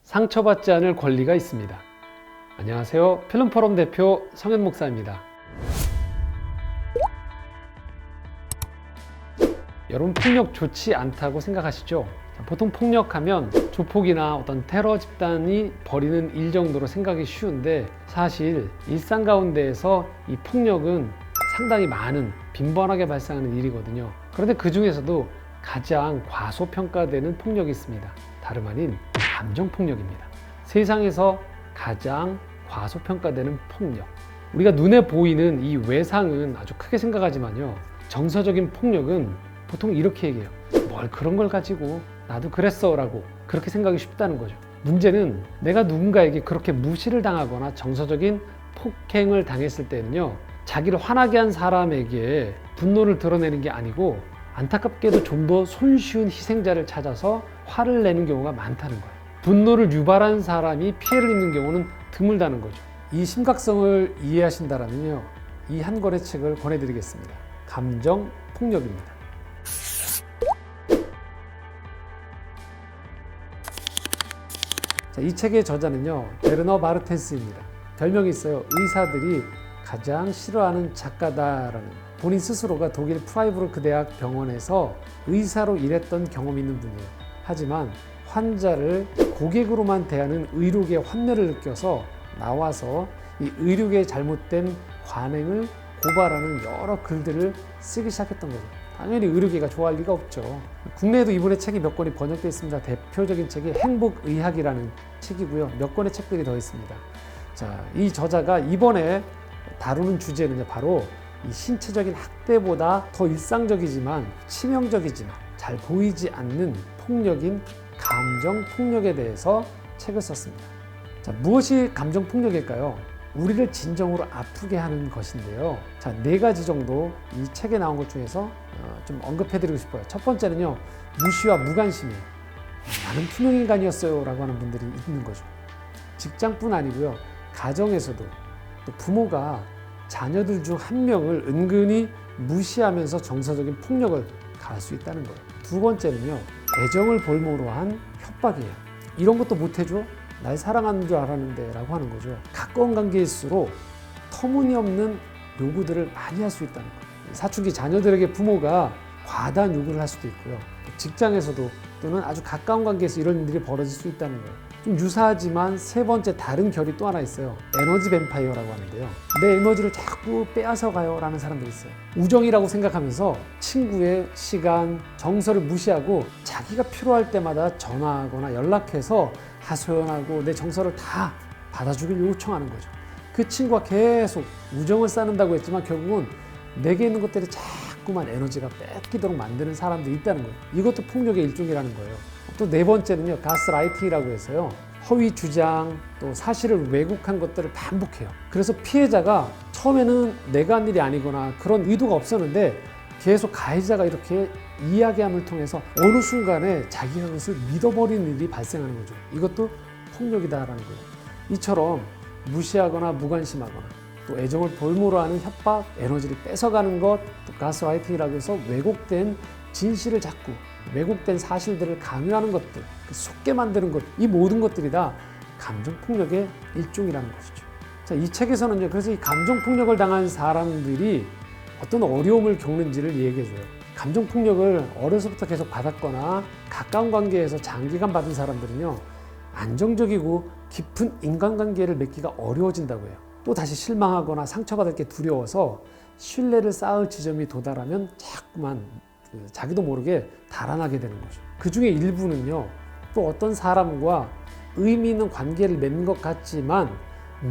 상처받지 않을 권리가 있습니다. 안녕하세요. 필름포럼 대표 성현 목사입니다. 여러분, 폭력 좋지 않다고 생각하시죠? 보통 폭력하면 조폭이나 어떤 테러 집단이 벌이는 일 정도로 생각이 쉬운데, 사실 일상 가운데에서 이 폭력은 상당히 많은, 빈번하게 발생하는 일이거든요. 그런데 그 중에서도 가장 과소평가되는 폭력이 있습니다. 다름 아닌 감정폭력입니다. 세상에서 가장 과소평가되는 폭력. 우리가 눈에 보이는 이 외상은 아주 크게 생각하지만요, 정서적인 폭력은 보통 이렇게 얘기해요. 뭘 그런 걸 가지고 나도 그랬어 라고 그렇게 생각이 쉽다는 거죠. 문제는 내가 누군가에게 그렇게 무시를 당하거나 정서적인 폭행을 당했을 때는요, 자기를 화나게 한 사람에게 분노를 드러내는 게 아니고 안타깝게도 좀 더 손쉬운 희생자를 찾아서 화를 내는 경우가 많다는 거예요. 분노를 유발한 사람이 피해를 입는 경우는 드물다는 거죠. 이 심각성을 이해하신다면요, 이 한 권의 책을 권해드리겠습니다. 감정 폭력입니다. 자, 이 책의 저자는요, 베르너 바르테스입니다. 별명이 있어요. 의사들이 가장 싫어하는 작가다라는. 본인 스스로가 독일 프라이부르크 대학 병원에서 의사로 일했던 경험이 있는 분이에요. 하지만 환자를 고객으로만 대하는 의료계의 환멸을 느껴서 나와서 이 의료계의 잘못된 관행을 고발하는 여러 글들을 쓰기 시작했던 거죠. 당연히 의료계가 좋아할 리가 없죠. 국내에도 이분의 책이 몇 권이 번역되어 있습니다. 대표적인 책이 행복의학이라는 책이고요. 몇 권의 책들이 더 있습니다. 자, 이 저자가 이번에 다루는 주제는 바로 이 신체적인 학대보다 더 일상적이지만 치명적이지만 잘 보이지 않는 폭력인 감정 폭력에 대해서 책을 썼습니다. 자, 무엇이 감정 폭력일까요? 우리를 진정으로 아프게 하는 것인데요. 자, 4가지 정도 이 책에 나온 것 중에서 좀 언급해드리고 싶어요. 첫 번째는요, 무시와 무관심이에요. 나는 투명인간이었어요 라고 하는 분들이 있는 거죠. 직장뿐 아니고요, 가정에서도 또 부모가 자녀들 중 한 명을 은근히 무시하면서 정서적인 폭력을 가할 수 있다는 거예요. 두 번째는요, 애정을 볼모로 한 협박이에요. 이런 것도 못해줘? 날 사랑하는 줄 알았는데 라고 하는 거죠. 가까운 관계일수록 터무니없는 요구들을 많이 할 수 있다는 거예요. 사춘기 자녀들에게 부모가 과다한 요구를 할 수도 있고요. 직장에서도 또는 아주 가까운 관계에서 이런 일들이 벌어질 수 있다는 거예요. 좀 유사하지만 세 번째 다른 결이 또 하나 있어요. 에너지 뱀파이어라고 하는데요. 내 에너지를 자꾸 빼앗아 가요 라는 사람들이 있어요. 우정이라고 생각하면서 친구의 시간, 정서를 무시하고 자기가 필요할 때마다 전화하거나 연락해서 하소연하고 내 정서를 다 받아주길 요청하는 거죠. 그 친구가 계속 우정을 쌓는다고 했지만 결국은 내게 있는 것들이 자꾸만 에너지가 뺏기도록 만드는 사람들이 있다는 거예요. 이것도 폭력의 일종이라는 거예요. 또 4번째는요, 가스라이팅이라고 해서요, 허위 주장, 또 사실을 왜곡한 것들을 반복해요. 그래서 피해자가 처음에는 내가 한 일이 아니거나 그런 의도가 없었는데 계속 가해자가 이렇게 이야기함을 통해서 어느 순간에 자기가 그것을 믿어버리는 일이 발생하는 거죠. 이것도 폭력이다라는 거예요. 이처럼 무시하거나 무관심하거나 또 애정을 볼모로 하는 협박, 에너지를 뺏어가는 것, 또 가스라이팅이라고 해서 왜곡된 진실을 자꾸, 왜곡된 사실들을 강요하는 것들, 속게 만드는 것, 이 모든 것들이 다 감정폭력의 일종이라는 것이죠. 자, 이 책에서는요, 그래서 이 감정폭력을 당한 사람들이 어떤 어려움을 겪는지를 얘기해줘요. 감정폭력을 어려서부터 계속 받았거나 가까운 관계에서 장기간 받은 사람들은요, 안정적이고 깊은 인간관계를 맺기가 어려워진다고 해요. 또 다시 실망하거나 상처받을 게 두려워서 신뢰를 쌓을 지점이 도달하면 자꾸만 자기도 모르게 달아나게 되는 거죠. 그 중에 일부는요, 또 어떤 사람과 의미 있는 관계를 맺는 것 같지만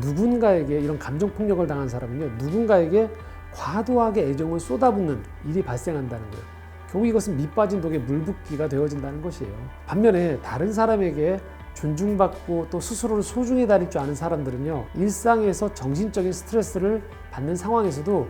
누군가에게, 이런 감정폭력을 당한 사람은요, 누군가에게 과도하게 애정을 쏟아붓는 일이 발생한다는 거예요. 결국 이것은 밑빠진 독에 물붓기가 되어진다는 것이에요. 반면에 다른 사람에게 존중받고 또 스스로를 소중히 다룰 줄 아는 사람들은요, 일상에서 정신적인 스트레스를 받는 상황에서도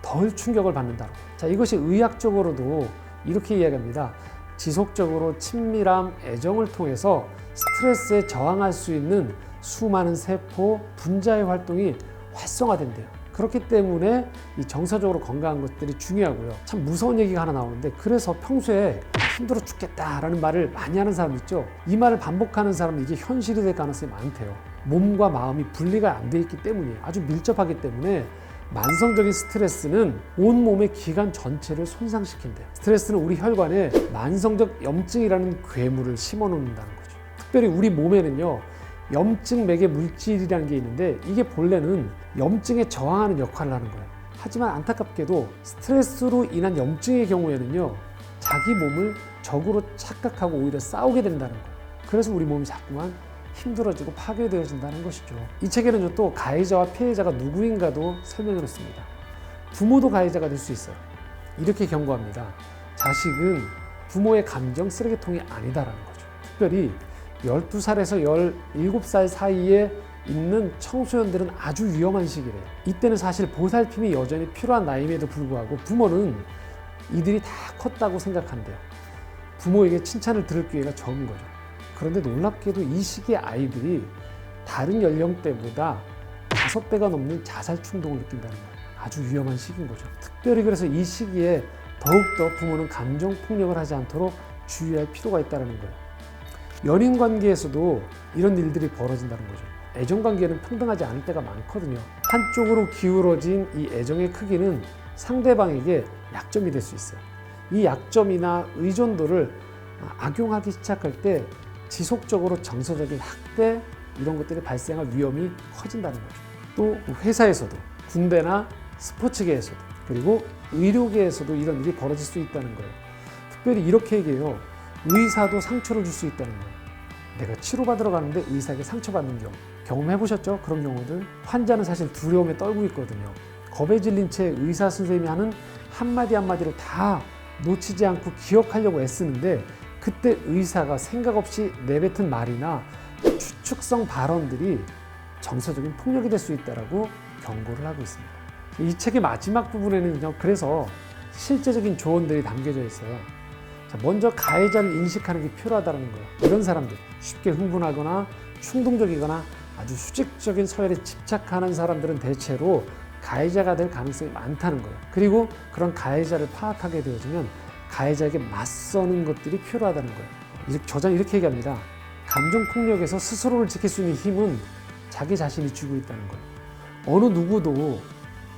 덜 충격을 받는다고. 자, 이것이 의학적으로도 이렇게 이야기합니다. 지속적으로 친밀함, 애정을 통해서 스트레스에 저항할 수 있는 수많은 세포, 분자의 활동이 활성화된대요. 그렇기 때문에 이 정서적으로 건강한 것들이 중요하고요. 참 무서운 얘기가 하나 나오는데, 그래서 평소에 힘들어 죽겠다라는 말을 많이 하는 사람 있죠. 이 말을 반복하는 사람은 이게 현실이 될 가능성이 많대요. 몸과 마음이 분리가 안 돼 있기 때문이에요. 아주 밀접하기 때문에 만성적인 스트레스는 온몸의 기관 전체를 손상시킨대요. 스트레스는 우리 혈관에 만성적 염증이라는 괴물을 심어놓는다는 거죠. 특별히 우리 몸에는요, 염증 매개 물질이라는 게 있는데 이게 본래는 염증에 저항하는 역할을 하는 거예요. 하지만 안타깝게도 스트레스로 인한 염증의 경우에는요, 자기 몸을 적으로 착각하고 오히려 싸우게 된다는 거예요. 그래서 우리 몸이 자꾸만 힘들어지고 파괴되어진다는 것이죠. 이 책에는 또 가해자와 피해자가 누구인가도 설명해 놓습니다. 부모도 가해자가 될 수 있어요. 이렇게 경고합니다. 자식은 부모의 감정 쓰레기통이 아니다라는 거죠. 특별히 12살에서 17살 사이에 있는 청소년들은 아주 위험한 시기래요. 이때는 사실 보살핌이 여전히 필요한 나이임에도 불구하고 부모는 이들이 다 컸다고 생각한대요. 부모에게 칭찬을 들을 기회가 적은 거죠. 그런데 놀랍게도 이 시기의 아이들이 다른 연령대보다 5배가 넘는 자살 충동을 느낀다는 거예요. 아주 위험한 시기인 거죠. 특별히 그래서 이 시기에 더욱더 부모는 감정 폭력을 하지 않도록 주의할 필요가 있다는 거예요. 연인 관계에서도 이런 일들이 벌어진다는 거죠. 애정 관계는 평등하지 않을 때가 많거든요. 한쪽으로 기울어진 이 애정의 크기는 상대방에게 약점이 될 수 있어요. 이 약점이나 의존도를 악용하기 시작할 때 지속적으로 정서적인 학대 이런 것들이 발생할 위험이 커진다는 거죠. 또 회사에서도, 군대나 스포츠계에서도, 그리고 의료계에서도 이런 일이 벌어질 수 있다는 거예요. 특별히 이렇게 얘기해요. 의사도 상처를 줄 수 있다는 거예요. 내가 치료받으러 가는데 의사에게 상처받는 경우 경험해 보셨죠? 그런 경우들. 환자는 사실 두려움에 떨고 있거든요. 겁에 질린 채 의사 선생님이 하는 한마디 한마디를 다 놓치지 않고 기억하려고 애쓰는데 그때 의사가 생각 없이 내뱉은 말이나 추측성 발언들이 정서적인 폭력이 될 수 있다고 경고를 하고 있습니다. 이 책의 마지막 부분에는요, 그래서 실제적인 조언들이 담겨져 있어요. 자, 먼저 가해자를 인식하는 게 필요하다는 거예요. 이런 사람들, 쉽게 흥분하거나 충동적이거나 아주 수직적인 서열에 집착하는 사람들은 대체로 가해자가 될 가능성이 많다는 거예요. 그리고 그런 가해자를 파악하게 되어지면 가해자에게 맞서는 것들이 필요하다는 거예요. 저자는 이렇게 얘기합니다. 감정폭력에서 스스로를 지킬 수 있는 힘은 자기 자신이 쥐고 있다는 거예요. 어느 누구도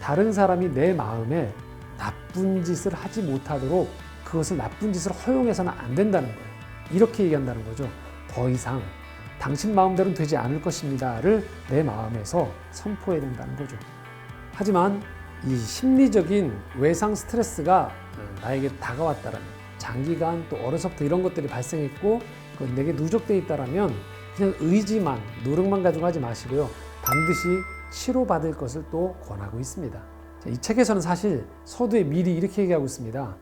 다른 사람이 내 마음에 나쁜 짓을 하지 못하도록 그것을 나쁜 짓을 허용해서는 안 된다는 거예요. 이렇게 얘기한다는 거죠. 더 이상 당신 마음대로는 되지 않을 것입니다를 내 마음에서 선포해야 된다는 거죠. 하지만 이 심리적인 외상 스트레스가 나에게 다가왔다라면, 장기간 또 어려서부터 이런 것들이 발생했고 그건 내게 누적되어 있다라면 그냥 의지만, 노력만 가지고 하지 마시고요. 반드시 치료받을 것을 또 권하고 있습니다. 이 책에서는 사실 서두에 미리 이렇게 얘기하고 있습니다.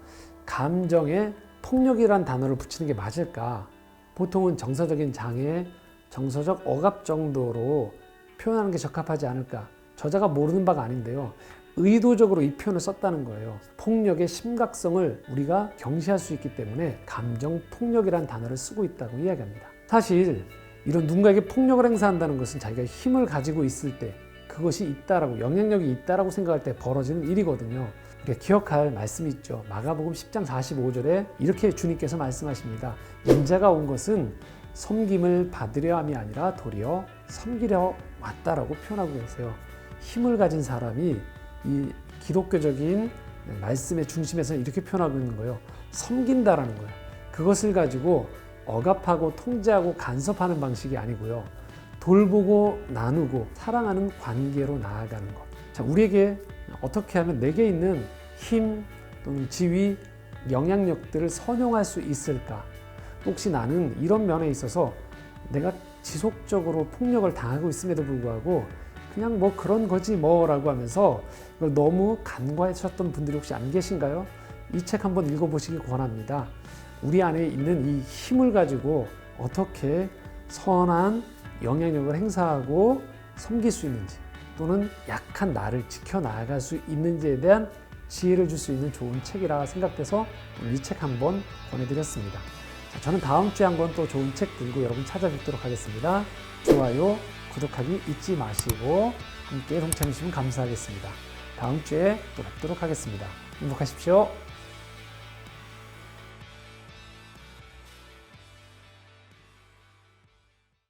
감정에 폭력이란 단어를 붙이는 게 맞을까? 보통은 정서적인 장애, 정서적 억압 정도로 표현하는 게 적합하지 않을까? 저자가 모르는 바가 아닌데요. 의도적으로 이 표현을 썼다는 거예요. 폭력의 심각성을 우리가 경시할 수 있기 때문에 감정 폭력이라는 단어를 쓰고 있다고 이야기합니다. 사실 이런 누군가에게 폭력을 행사한다는 것은 자기가 힘을 가지고 있을 때, 그것이 있다라고, 영향력이 있다라고 생각할 때 벌어지는 일이거든요. 우리가 기억할 말씀이 있죠. 마가복음 10장 45절에 이렇게 주님께서 말씀하십니다. 인자가 온 것은 섬김을 받으려 함이 아니라 도리어 섬기려 왔다라고 표현하고 계세요. 힘을 가진 사람이 이 기독교적인 말씀의 중심에서는 이렇게 표현하고 있는 거예요. 섬긴다라는 거예요. 그것을 가지고 억압하고 통제하고 간섭하는 방식이 아니고요. 돌보고 나누고 사랑하는 관계로 나아가는 것. 자, 우리에게 어떻게 하면 내게 있는 힘 또는 지위, 영향력들을 선용할 수 있을까? 혹시 나는 이런 면에 있어서 내가 지속적으로 폭력을 당하고 있음에도 불구하고 그냥 뭐 그런 거지 뭐라고 하면서 이걸 너무 간과하셨던 분들이 혹시 안 계신가요? 이 책 한번 읽어보시기 권합니다. 우리 안에 있는 이 힘을 가지고 어떻게 선한 영향력을 행사하고 섬길 수 있는지, 또는 약한 나를 지켜나갈 수 있는지에 대한 지혜를 줄 수 있는 좋은 책이라 생각돼서 오늘 이 책 한번 권해드렸습니다. 자, 저는 다음 주에 한번 또 좋은 책 들고 여러분 찾아뵙도록 하겠습니다. 좋아요, 구독하기 잊지 마시고 함께 동참해주시면 감사하겠습니다. 다음 주에 또 뵙도록 하겠습니다. 행복하십시오.